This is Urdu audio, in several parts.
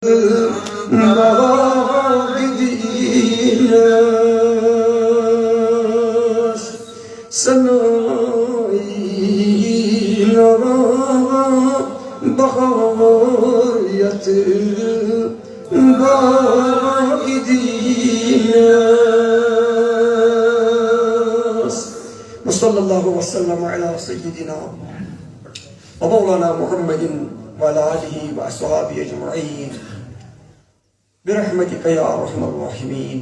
gidiyoruz sanaylara bahar yatır gidiyoruz. Ve sallallahu ve sellem ala seyyidina ve mevlana Muhammedin ve ala alihi ve ashabihi ecma'in. برحمتك يا ارحم الراحمين.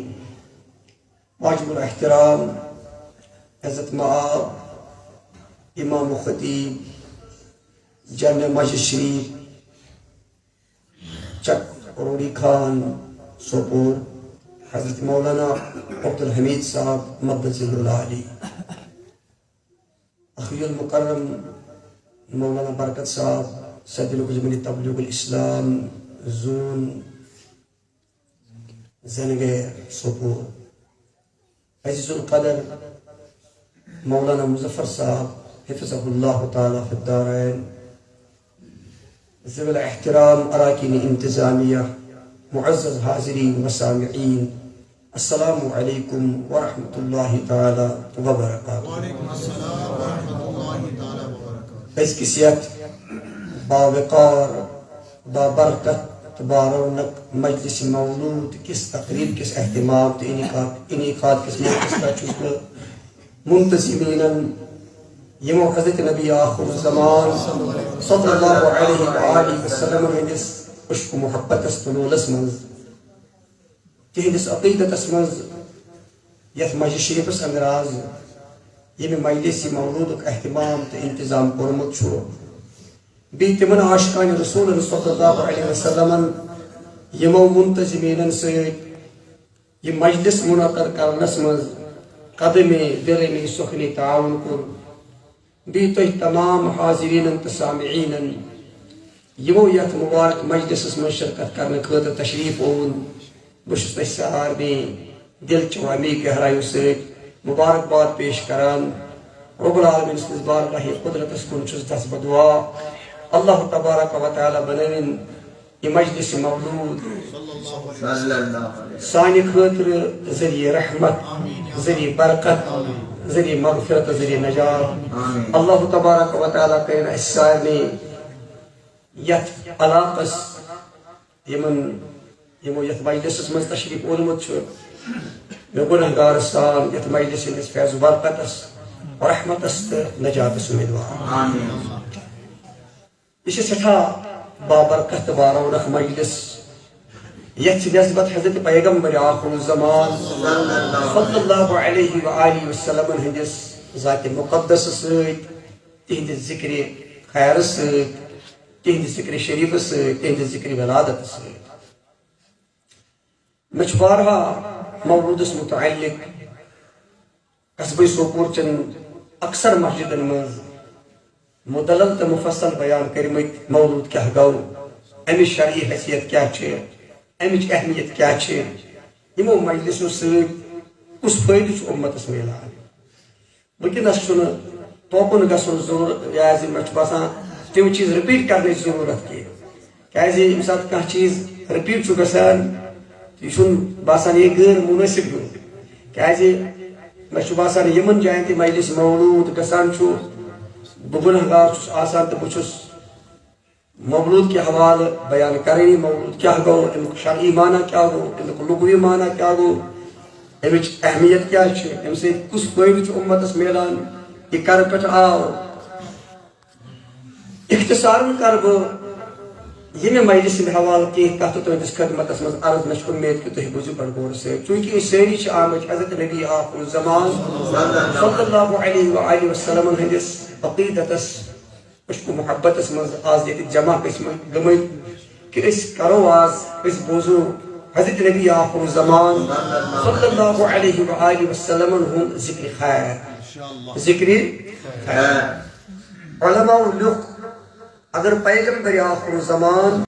واجب الاحترام عزت مآب امام و خطیب جامع مسجد شریف چک روڑی خان سوپور حضرت مولانا عبدالحمید صاحب مقدس العلی، اخی المکرم مولانا برکت صاحب صدر الجمعیت تبلیغ الاسلام زون زنگیر سوپور، عزیز القدر مولانا مظفر صاحب حفظه اللہ تعالی فی الدارین، ذوی الاحترام اراکین انتظامیہ، معزز حاضرین و سامعین، السلام علیکم ورحمۃ اللہ تعالی وبرکاتہ۔ وعلیکم السلام ورحمۃ اللہ تعالی وبرکاتہ۔ اس کی صحت باوقار بابرکت بارونق مجلس مولود کس تقریب کس اہتمام تو انعقاد کس موقع کا چکل منتظمین یمو حضرت نبی آخر الزمان صلی اللہ علیہ وآلہ وسلم ہندس عشق محبت استنول اسمز تہندس عقیدت اسمز یت مجلس شریف اس اندراز یم مجلس مولود اہتمام تو انتظام کرمت چھو بی تمن عاشقان رسول صلی اللہ علیہ وسلم یمو منتظمین سید یہ مجلس منعقد کرنس مز قدم درمی سخنی تعاون کر بی تہ تمام حاضرین تو سامعین یمو یت مبارک مجلس من شرکت کرنے خاطر تشریف اون بس تہ سارے دل چوامی گہرائیو سید مبارکباد پیش کران رب العالمین سنز بارگاہ قدرتس کن چھس دس بدعا اللہ تبارک و تعالی بنوین یہ مجلس مولود سانی خاطر ذریعہ رحمت، ذریعہ برکت، ذریعہ مغفرت، ذریعہ نجات۔ اللہ تبارک و تعالی کرن اس سارے یت علاقس یمو یت مجلس من تشریف اونمت چھ میں گنہگار سان یت مجلس ہندس فیض و برکتس رحمتس تو نجاتس امیدوار۔ یہ سٹھا بابرکت بارونق مجلس یت نسبت حضرت پیغمبر آخر الزمان صلی اللہ علیہ وآلہ وسلم ہندس ذات مقدس سۭتۍ تہندِ ذکر خیر سۭتۍ تہندِ ذکر شریف سۭتۍ تہندِ ذکر ولادت سۭتۍ مےٚ چھُ بارہا مولودس متعلق قصبہ سوپور چن اکثر مسجدن مز مدلل تو مفصل بیان کرمت مولود کیا گو، امچ شرعی حیثیت کیا چھ، امچ اہمیت کیا چھ، یمو مجلسو سۭتۍ کس فٲیدٕ چھُ امتس میلان۔ ونکس چھُنہٕ توکُن گژھُن ضروٗرت لہذا مےٚ چھُ باسان تِم چیٖز رِپیٖٹ کرنٕچ ضروٗرت کینٛہہ، کیازِ ییٚمہِ ساتہٕ کانٛہہ چیٖز رِپیٖٹ چھُ گژھان یہِ چھُنہٕ باسان یہِ غٲر مُنٲسِب ہیوٗ، کیازِ مےٚ چھُ باسان یِمن جاین تہِ مجلس مولوٗد گژھان چھُ بہ گنہگار چھس آسان تو بچس مولود کے حوالہ بیان کرنی مولود کیا گو، امیک شرعی معنی کیا گو، امیک لغوی معنی کیا گو، امچ اہمیت کیا چھ، ام سے کس فائدہ چھ امتس میلان، یہ کر پہ آو اختصار کر بہ یہ مجلس حوالہ کی کت تہندس خدمتس مز عرض مجھ امید کہ تھی بوزو بڑ غور سے، چونکہ یہ ساری آمت حضرت نبی آخر الزمان صلی اللہ علیہ وآلہ وسلم ہندس عقیدتس عشق و محبتس مز آز یہ جمع گمت کہ اس کرو آز اس بوزو حضرت نبی آخر الزمان صلی اللہ علیہ وآلہ وسلم ہن ذکر خیر، ذکر خیر۔ علماء لوگ اگر پیغمبر آخر الزمان